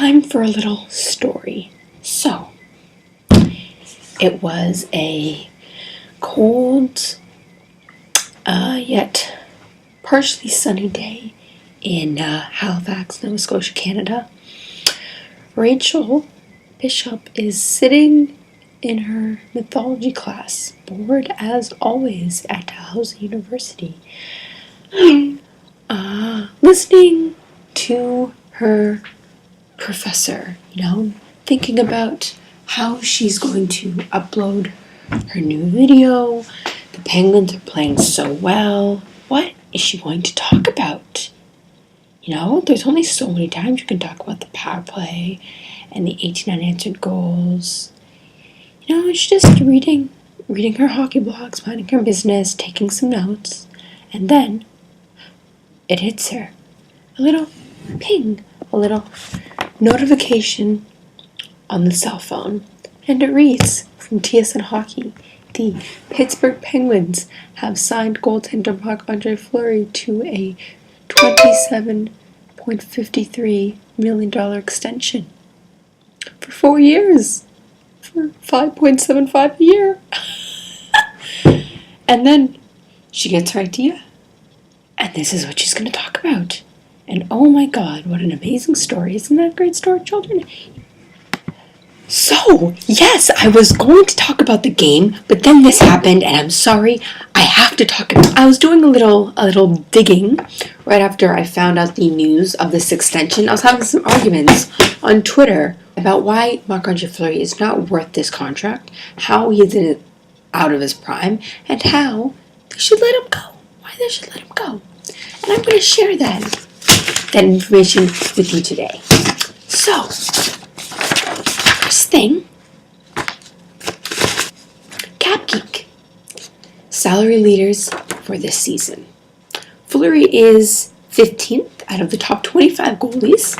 time for a little story. So, it was a cold, yet partially sunny day in Halifax, Nova Scotia, Canada. Rachel Bishop is sitting in her mythology class, bored as always at Dalhousie University, listening to her professor, thinking about how she's going to upload her new video. The Penguins are playing so well. What is she going to talk about? There's only so many times you can talk about the power play and the 18 unanswered goals. She's just reading her hockey blogs, minding her business, taking some notes, and then it hits her. A little ping, a little notification on the cell phone, and it reads from TSN Hockey. The Pittsburgh Penguins have signed goaltender Marc-Andre Fleury to a $27.53 million extension for 4 years for $5.75 a year. And then she gets her idea, and this is what she's going to talk about. And oh my God, what an amazing story. Isn't that a great story, children? So, yes, I was going to talk about the game, but then this happened, and I'm sorry, I have to talk about it. I was doing a little digging right after I found out the news of this extension. I was having some arguments on Twitter about why Marc-Andre Fleury is not worth this contract, how he's out of his prime, and how they should let him go. Why they should let him go. And I'm going to share that information with you today. So, first thing, Cap Geek. Salary leaders for this season. Fleury is 15th out of the top 25 goalies.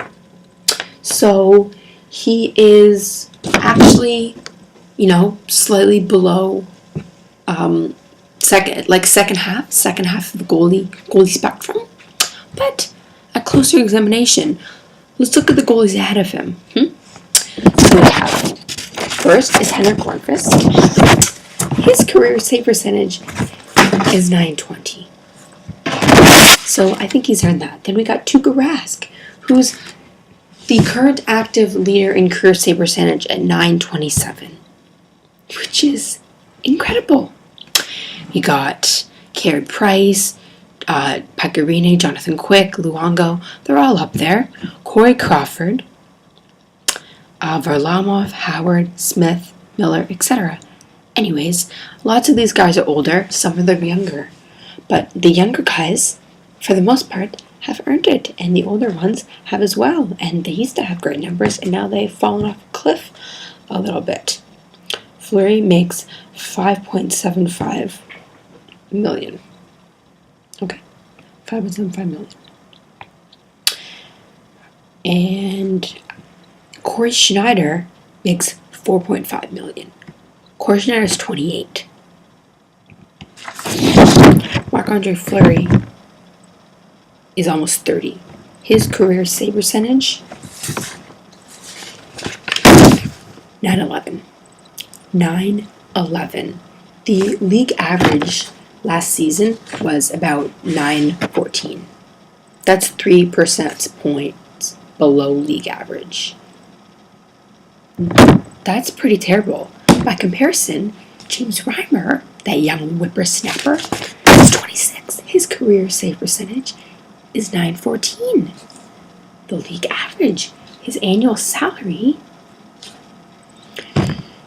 So, he is actually, slightly below second half of the goalie spectrum. But a closer examination, let's look at the goalies ahead of him. So we have first is Henrik Lundqvist. His career save percentage is .920. So I think he's earned that. Then we got Tuukka Rask, who's the current active leader in career save percentage at .927, which is incredible. You got Carey Price, Pecorine, Jonathan Quick, Luongo. They're all up there. Corey Crawford, Varlamov, Howard, Smith, Miller, etc. Anyways, lots of these guys are older. Some of them younger. But the younger guys, for the most part, have earned it, and the older ones have as well. And they used to have great numbers, and now they've fallen off a cliff a little bit. Fleury makes $5.75 million. Okay, $5.75 million. And Corey Schneider makes $4.5 million. Corey Schneider is 28. Marc-Andre Fleury is almost 30. His career save percentage, 911. 911. The league average last season was about 914. That's 3% points below league average. That's pretty terrible. By comparison, James Reimer, that young whippersnapper, is 26. His career save percentage is 914. The league average, his annual salary,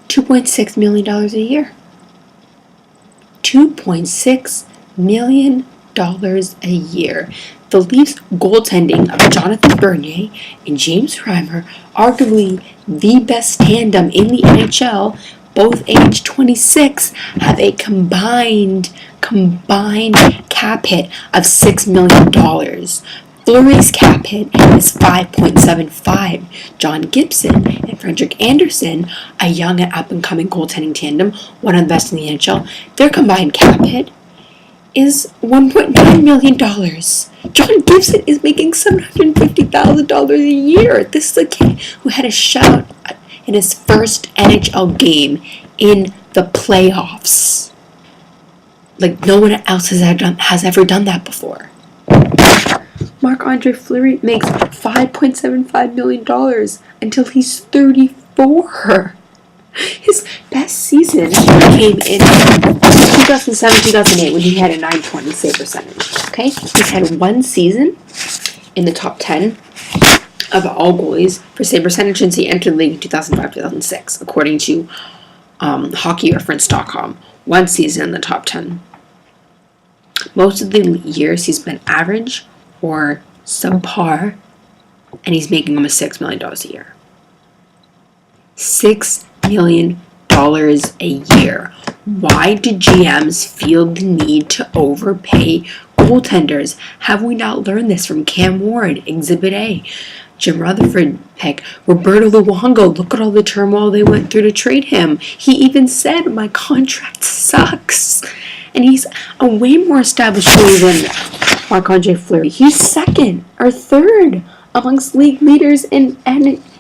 $2.6 million a year. $2.6 million a year. The Leafs' goaltending of Jonathan Bernier and James Reimer, arguably the best tandem in the NHL, both age 26, have a combined cap hit of $6 million. Fleury's cap hit is 5.75. John Gibson and Frederick Anderson, a young and up-and-coming goaltending tandem, one of the best in the NHL, their combined cap hit is $1.9 million. John Gibson is making $750,000 a year. This is a kid who had a shutout in his first NHL game in the playoffs. Like, no one else has ever done that before. Marc-Andre Fleury makes $5.75 million until he's 34. His best season came in 2007-2008 when he had a .920 save percentage. Okay, he's had one season in the top 10 of all goalies for save percentage since he entered the league in 2005-2006, according to HockeyReference.com. One season in the top 10. Most of the years he's been average or subpar, and he's making almost $6 million a year. $6 million a year. Why do GMs feel the need to overpay goaltenders? Have we not learned this from Cam Ward, Exhibit A? Jim Rutherford pick, Roberto Luongo, look at all the turmoil they went through to trade him. He even said, my contract sucks. And he's a way more established goalie than Marc-Andre Fleury. He's second or third amongst league leaders in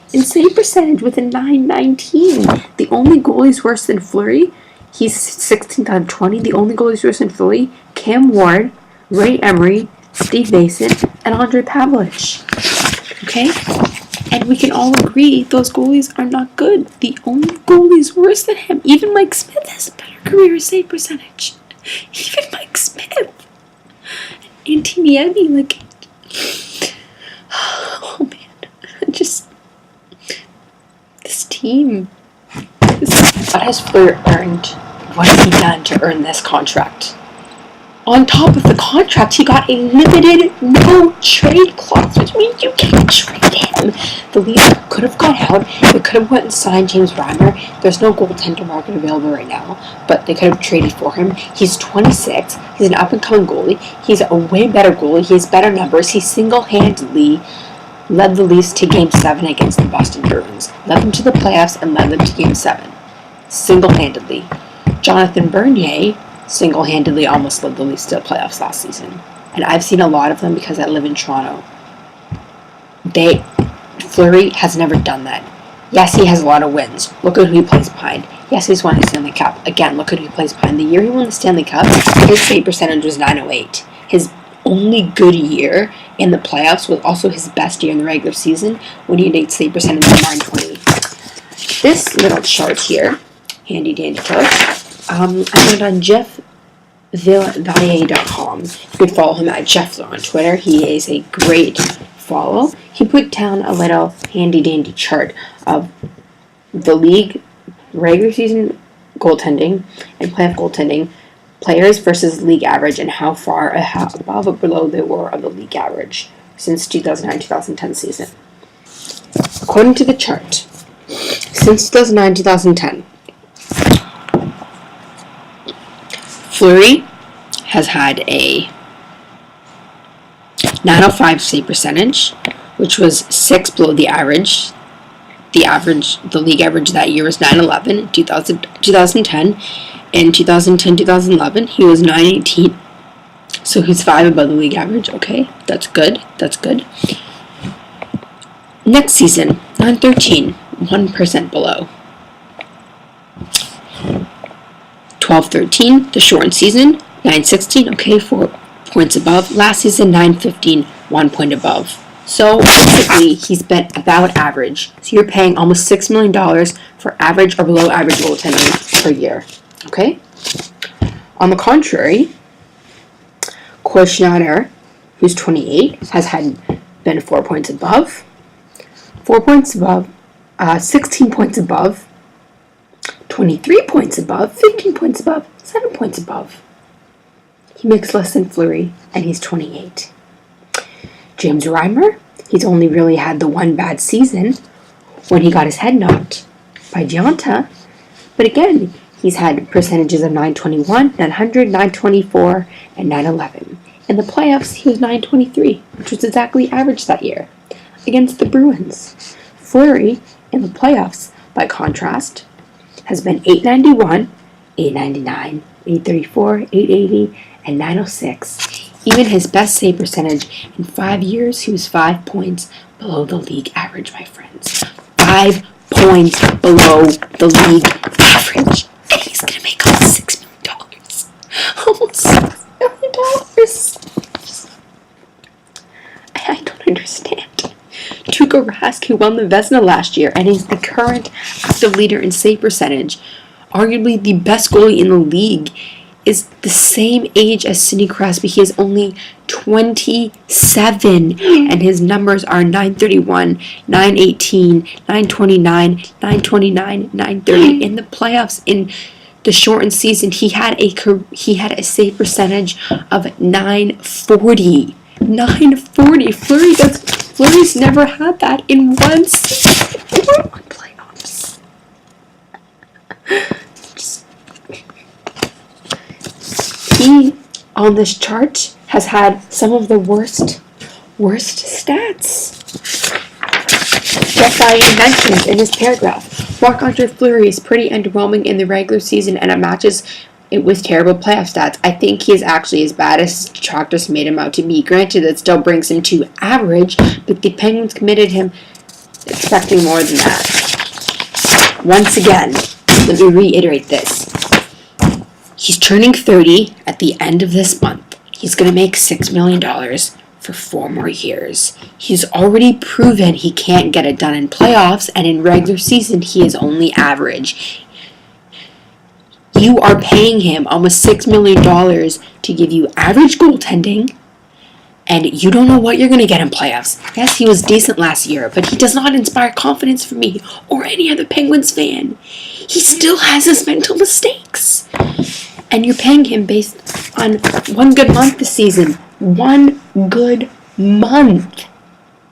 save percentage with a .919. The only goalies worse than Fleury, he's 16th out of 20. The only goalies worse than Fleury, Cam Ward, Ray Emery, Steve Mason, and Andre Pavlich. Okay? And we can all agree those goalies are not good. The only goalies worse than him, even Mike Smith has a better career save percentage. Even Mike Smith. And Tiniemi, like, oh man, this team. What has Fleury earned? What has he done to earn this contract? On top of the contract, he got a limited no-trade clause, which means you can't trade him. The Leafs could have got out. They could have went and signed James Reimer. There's no goaltender market available right now, but they could have traded for him. He's 26. He's an up-and-coming goalie. He's a way better goalie. He has better numbers. He single-handedly led the Leafs to Game 7 against the Boston Bruins, led them to the playoffs, and led them to Game 7. Single-handedly. Jonathan Bernier single-handedly almost led the Leafs to the playoffs last season. And I've seen a lot of them because I live in Toronto. Fleury has never done that. Yes, he has a lot of wins. Look at who he plays behind. Yes, he's won the Stanley Cup. Again, look at who he plays behind. The year he won the Stanley Cup, his save percentage was .908. His only good year in the playoffs was also his best year in the regular season when he had a save percentage of .920. This little chart here, handy dandy chart, I went on JeffVilliers.com. You could follow him at Jeffler on Twitter. He is a great follow. He put down a little handy dandy chart of the league regular season goaltending and playoff goaltending players versus league average and how far above or below they were of the league average since 2009-2010 season. According to the chart, since 2009-2010, Fleury has had a .905 save percentage, which was 6 below the average. The league average that year was .911 in 2010. In 2010-2011, he was .918. So he's 5 above the league average. Okay, that's good. That's good. Next season, .913, 1% below. 12-13, the shortened season, .916, okay, 4 points above. Last season, .915, 1 point above. So basically, he's been about average. So you're paying almost $6 million for average or below average goaltending per year. Okay? On the contrary, Corey Schneider, who's 28, has been 4 points above. 4 points above, 16 points above, 23 points above, 15 points above, 7 points above. He makes less than Fleury, and he's 28. James Reimer, he's only really had the one bad season when he got his head knocked by Gianta. But again, he's had percentages of .921, .900, .924, and .911. In the playoffs, he was .923, which was exactly average that year, against the Bruins. Fleury, in the playoffs, by contrast, has been .891, 899, 834, 880, and 906. Even his best save percentage in 5 years, he was 5 points below the league average, my friends. 5 points below the league average. And he's going to make almost $6 million. Almost $6 million. I don't understand. Tuukka Rask, who won the Vezina last year and is the current active leader in save percentage, arguably the best goalie in the league, is the same age as Sidney Crosby. He is only 27, and his numbers are 931, 918, 929, 929, 930. In the playoffs, in the shortened season, he had a save percentage of 940. 940. Fleury's never had that in one season or one playoffs. He, on this chart, has had some of the worst stats. Jeff Ryan mentions in his paragraph, Marc-Andre Fleury is pretty underwhelming in the regular season and it matches it with terrible playoff stats. I think he is actually as bad as detractors made him out to be. Granted, that still brings him to average, but the Penguins committed him expecting more than that. Once again, let me reiterate this. He's turning 30 at the end of this month. He's going to make $6 million for 4 more years. He's already proven he can't get it done in playoffs, and in regular season, he is only average. You are paying him almost $6 million to give you average goaltending, and you don't know what you're going to get in playoffs. Yes, he was decent last year, but he does not inspire confidence for me or any other Penguins fan. He still has his mental mistakes. And you're paying him based on one good month this season. One good month.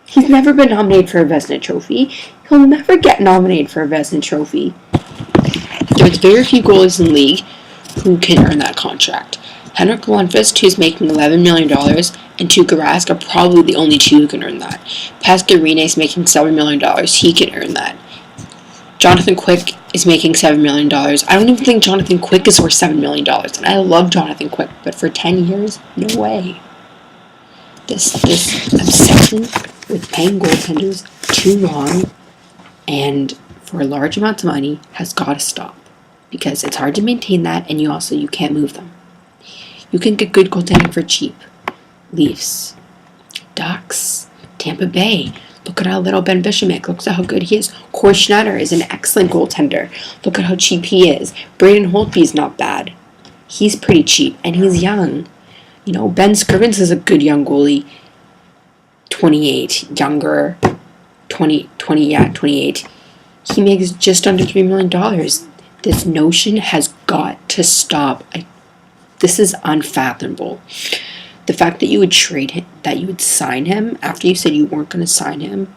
He's never been nominated for a Vezina Trophy. He'll never get nominated for a Vezina Trophy. There's very few goalies in the league who can earn that contract. Henrik Lundqvist, who's making $11 million, and Tuukka Rask are probably the only two who can earn that. Pascal Rene is making $7 million. He can earn that. Jonathan Quick is making $7 million. I don't even think Jonathan Quick is worth $7 million. And I love Jonathan Quick, but for 10 years, no way. This obsession with paying goaltenders too long and for large amounts of money has got to stop. Because it's hard to maintain that, and you can't move them. You can get good goaltending for cheap. Leafs, Ducks, Tampa Bay. Look at how little Ben Bishop looks at how good he is. Corey Schneider is an excellent goaltender. Look at how cheap he is. Braden Holtby is not bad. He's pretty cheap, and he's young. You know, Ben Scrivens is a good young goalie. 28, younger. 28. He makes just under $3 million. This notion has got to stop. This is unfathomable. The fact that you would trade him, that you would sign him after you said you weren't going to sign him,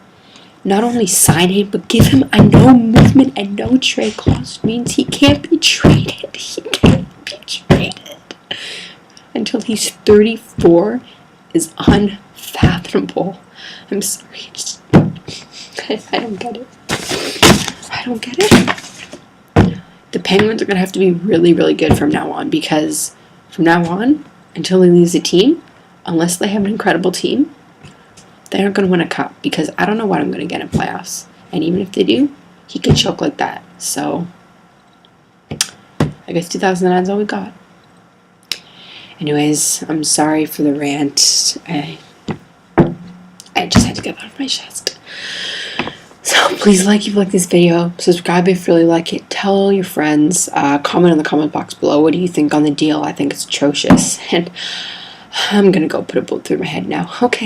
not only sign him, but give him a no movement and no trade clause means he can't be traded. He can't be traded until he's 34 is unfathomable. I'm sorry. I don't get it. I don't get it. The Penguins are going to have to be really, really good from now on, because from now on, until he leaves the team, unless they have an incredible team, they aren't going to win a cup, because I don't know what I'm going to get in playoffs. And even if they do, he could choke like that. So, I guess 2009 is all we got. Anyways, I'm sorry for the rant. I just had to get that off my chest. So please like if you like this video, subscribe if you really like it, tell all your friends, comment in the comment box below, what do you think on the deal? I think it's atrocious, and I'm gonna go put a bullet through my head now. Okay.